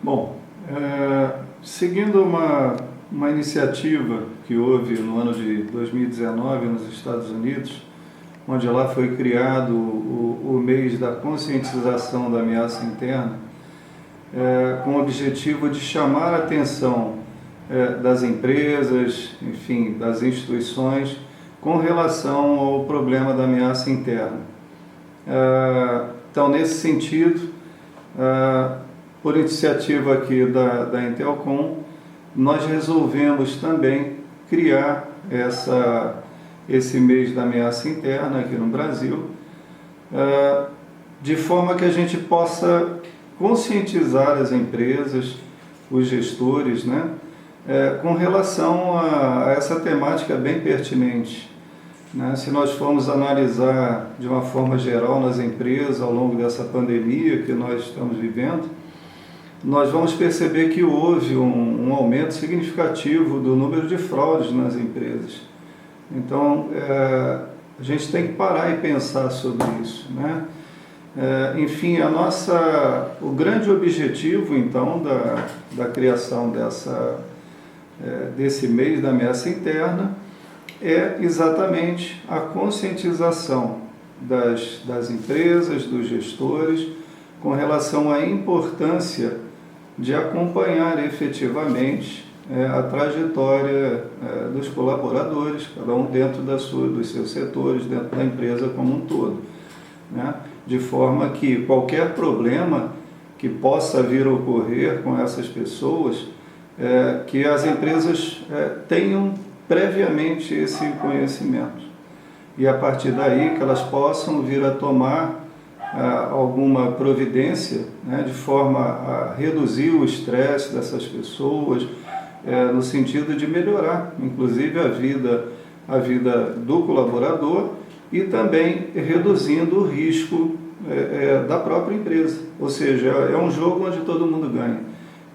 Bom, seguindo uma iniciativa que houve no ano de 2019 nos Estados Unidos, onde lá foi criado o mês da conscientização da ameaça interna, com o objetivo de chamar a atenção das empresas, enfim, das instituições, com relação ao problema da ameaça interna. Então, nesse sentido, por iniciativa aqui da Intelcom, nós resolvemos também criar esse mês da ameaça interna aqui no Brasil, de forma que a gente possa conscientizar as empresas, os gestores, né, com relação a essa temática bem pertinente. Né? Se nós formos analisar de uma forma geral nas empresas ao longo dessa pandemia que nós estamos vivendo, nós vamos perceber que houve um aumento significativo do número de fraudes nas empresas. Então, a gente tem que parar e pensar sobre isso, né? Enfim, o grande objetivo, então, da criação desse mês da ameaça interna é exatamente a conscientização das empresas, dos gestores, com relação à importância de acompanhar efetivamente a trajetória dos colaboradores, cada um dentro dos seus setores, dentro da empresa como um todo, né? De forma que qualquer problema que possa vir a ocorrer com essas pessoas, que as empresas tenham previamente esse conhecimento e a partir daí que elas possam vir a tomar alguma providência, né, de forma a reduzir o estresse dessas pessoas, no sentido de melhorar, inclusive, a vida do colaborador e também reduzindo o risco da própria empresa. Ou seja, é um jogo onde todo mundo ganha.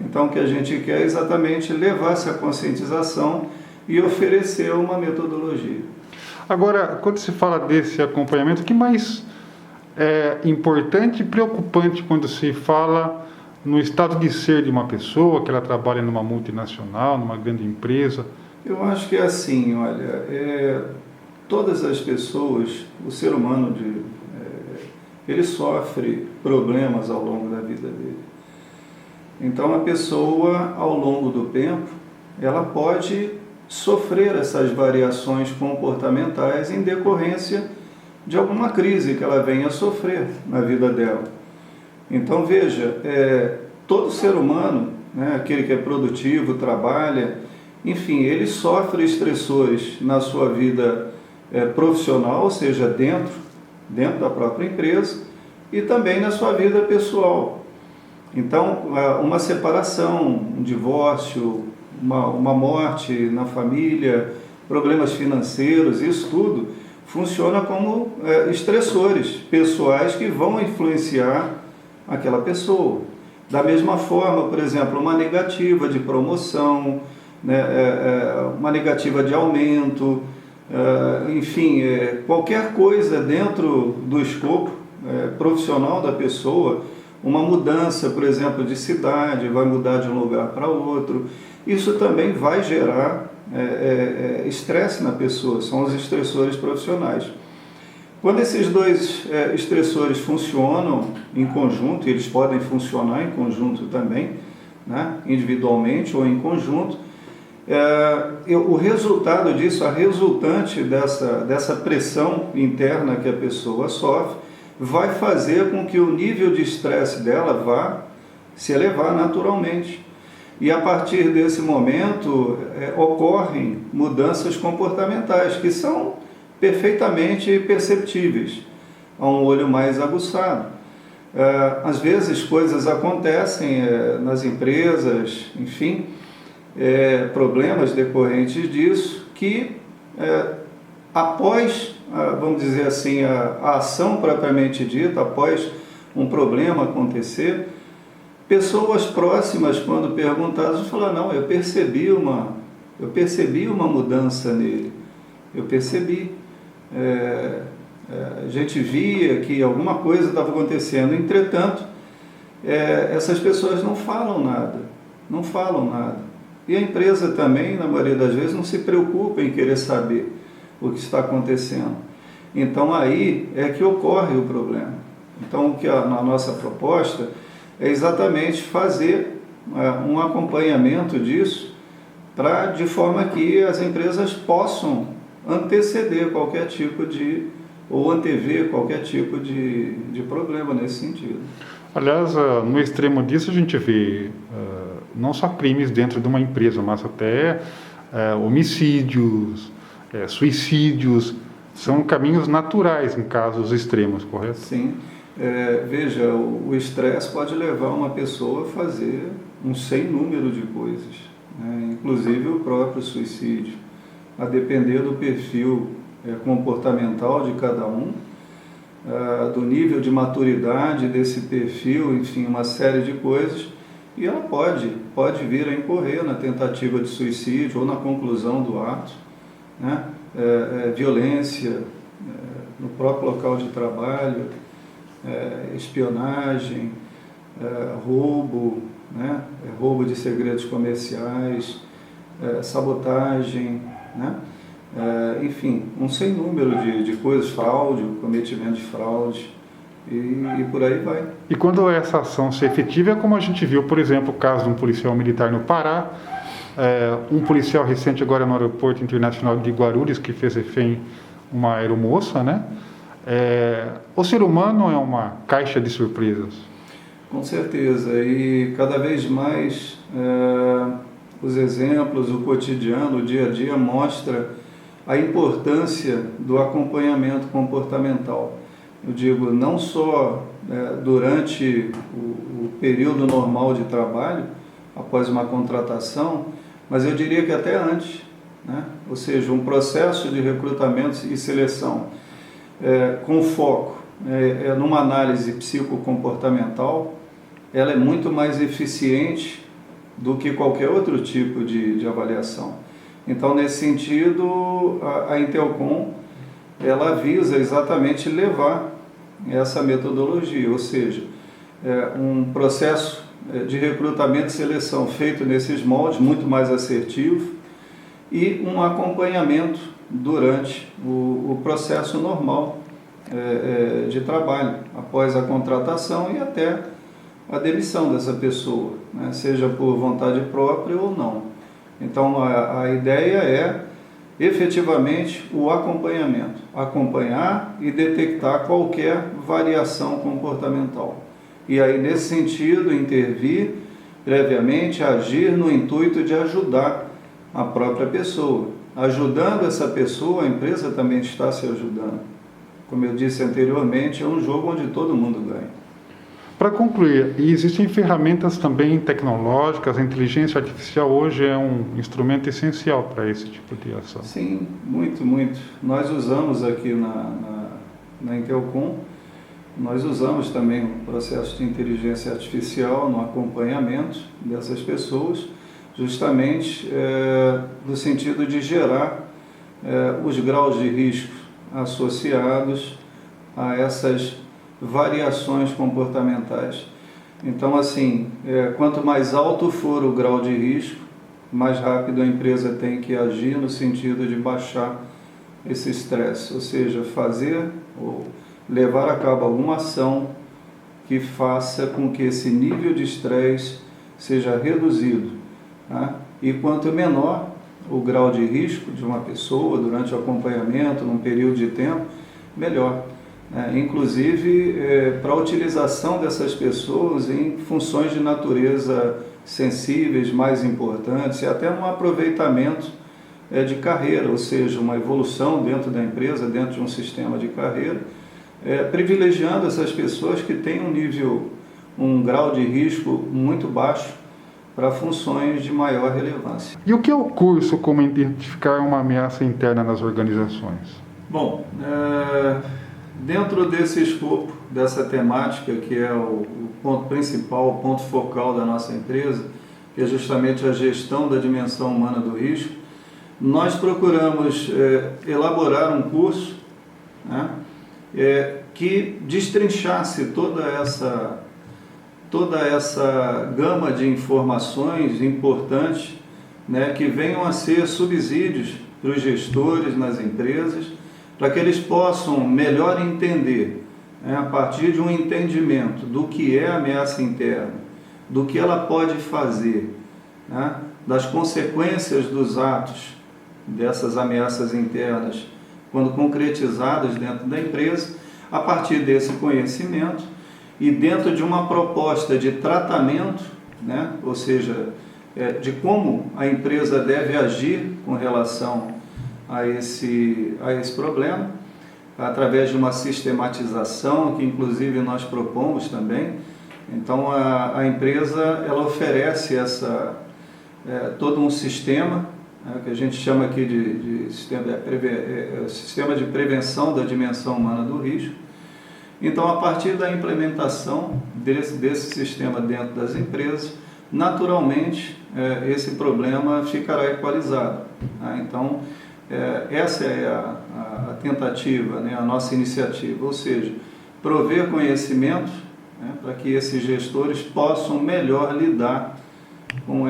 Então, o que a gente quer é exatamente levar essa conscientização e oferecer uma metodologia. Agora, quando se fala desse acompanhamento, o que mais é importante e preocupante quando se fala no estado de ser de uma pessoa, que ela trabalha numa multinacional, numa grande empresa? Eu acho que é assim, olha, todas as pessoas, o ser humano, ele sofre problemas ao longo da vida dele. Então, a pessoa, ao longo do tempo, ela pode sofrer essas variações comportamentais em decorrência de alguma crise que ela venha a sofrer na vida dela. Então, veja, todo ser humano, né, aquele que é produtivo, trabalha, enfim, ele sofre estressores na sua vida profissional, ou seja, dentro da própria empresa, e também na sua vida pessoal. Então, uma separação, um divórcio, uma morte na família, problemas financeiros, isso tudo funciona como estressores pessoais que vão influenciar aquela pessoa. Da mesma forma, por exemplo, uma negativa de promoção, né, uma negativa de aumento, enfim, qualquer coisa dentro do escopo profissional da pessoa, uma mudança, por exemplo, de cidade, vai mudar de um lugar para outro, isso também vai gerar estresse na pessoa, são os estressores profissionais. Quando esses dois estressores funcionam em conjunto, e eles podem funcionar em conjunto também, né, individualmente ou em conjunto, o resultado disso, a resultante dessa pressão interna que a pessoa sofre, vai fazer com que o nível de estresse dela vá se elevar naturalmente. E a partir desse momento ocorrem mudanças comportamentais que são perfeitamente perceptíveis a um olho mais aguçado. Às vezes coisas acontecem nas empresas, enfim, problemas decorrentes disso que após, vamos dizer assim, a ação propriamente dita, após um problema acontecer, pessoas próximas, quando perguntadas, falaram: não, eu percebi uma mudança nele, eu percebi. A gente via que alguma coisa estava acontecendo. Entretanto, essas pessoas não falam nada, não falam nada. E a empresa também, na maioria das vezes, não se preocupa em querer saber o que está acontecendo. Então aí é que ocorre o problema. Então o que a nossa proposta é exatamente fazer um acompanhamento disso, de forma que as empresas possam anteceder qualquer tipo ou antever qualquer tipo de problema nesse sentido. Aliás, no extremo disso a gente vê não só crimes dentro de uma empresa, mas até homicídios, suicídios, são caminhos naturais em casos extremos, correto? Sim. Veja, o estresse pode levar uma pessoa a fazer um sem número de coisas, né? Inclusive o próprio suicídio, a depender do perfil comportamental de cada um, do nível de maturidade desse perfil, enfim, uma série de coisas, e ela pode vir a incorrer na tentativa de suicídio ou na conclusão do ato, né? Violência no próprio local de trabalho, espionagem, roubo, né? Roubo de segredos comerciais, sabotagem, né? Enfim, um sem número de coisas, fraude, cometimento de fraude e por aí vai. E quando essa ação se efetiva, é como a gente viu, por exemplo, o caso de um policial militar no Pará, um policial recente agora no aeroporto internacional de Guarulhos, que fez refém uma aeromoça, né? O ser humano é uma caixa de surpresas. Com certeza, e cada vez mais os exemplos, o cotidiano, o dia a dia mostra a importância do acompanhamento comportamental. Eu digo, não só durante o período normal de trabalho, após uma contratação, mas eu diria que até antes, né? Ou seja, um processo de recrutamento e seleção com foco numa análise psicocomportamental, ela é muito mais eficiente do que qualquer outro tipo de avaliação. Então, nesse sentido, a Intelcom, ela visa exatamente levar essa metodologia, ou seja, um processo de recrutamento e seleção feito nesses moldes, muito mais assertivo, e um acompanhamento durante o processo normal de trabalho, após a contratação e até a demissão dessa pessoa, né, seja por vontade própria ou não. Então, a ideia é efetivamente o acompanhamento, acompanhar e detectar qualquer variação comportamental. E aí, nesse sentido, intervir previamente, agir no intuito de ajudar a própria pessoa. Ajudando essa pessoa, a empresa também está se ajudando. Como eu disse anteriormente, é um jogo onde todo mundo ganha. Para concluir, existem ferramentas também tecnológicas, a inteligência artificial hoje é um instrumento essencial para esse tipo de ação. Sim, muito, muito. Nós usamos aqui na Intelcom, nós usamos também o processo de inteligência artificial no acompanhamento dessas pessoas, justamente no sentido de gerar os graus de risco associados a essas variações comportamentais. Então, assim, quanto mais alto for o grau de risco, mais rápido a empresa tem que agir no sentido de baixar esse estresse, ou seja, fazer ou levar a cabo alguma ação que faça com que esse nível de estresse seja reduzido, tá? E quanto menor o grau de risco de uma pessoa durante o acompanhamento, num período de tempo, melhor. Inclusive para a utilização dessas pessoas em funções de natureza sensíveis, mais importantes, e até um aproveitamento de carreira, ou seja, uma evolução dentro da empresa, dentro de um sistema de carreira, privilegiando essas pessoas que têm um grau de risco muito baixo para funções de maior relevância. E o que é o curso Como Identificar uma Ameaça Interna nas Organizações? Bom, dentro desse escopo, dessa temática, que é o ponto principal, o ponto focal da nossa empresa, que é justamente a gestão da dimensão humana do risco, nós procuramos elaborar um curso, né, que destrinchasse todo toda essa gama de informações importantes, né, que venham a ser subsídios para os gestores nas empresas, para que eles possam melhor entender, né, a partir de um entendimento do que é ameaça interna, do que ela pode fazer, né, das consequências dos atos dessas ameaças internas, quando concretizadas dentro da empresa. A partir desse conhecimento e dentro de uma proposta de tratamento, né, ou seja, de como a empresa deve agir com relação a esse problema, através de uma sistematização que inclusive nós propomos também. Então a empresa ela oferece todo um sistema, né, que a gente chama aqui de sistema de prevenção da dimensão humana do risco. Então, a partir da implementação desse sistema dentro das empresas, naturalmente esse problema ficará equalizado. Tá? Então, essa é a tentativa, né, a nossa iniciativa, ou seja, prover conhecimento, né, para que esses gestores possam melhor lidar com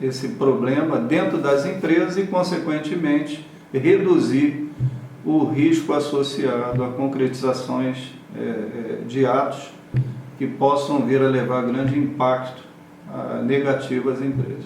esse problema dentro das empresas e, consequentemente, reduzir o risco associado a concretizações de atos que possam vir a levar grande impacto negativo às empresas.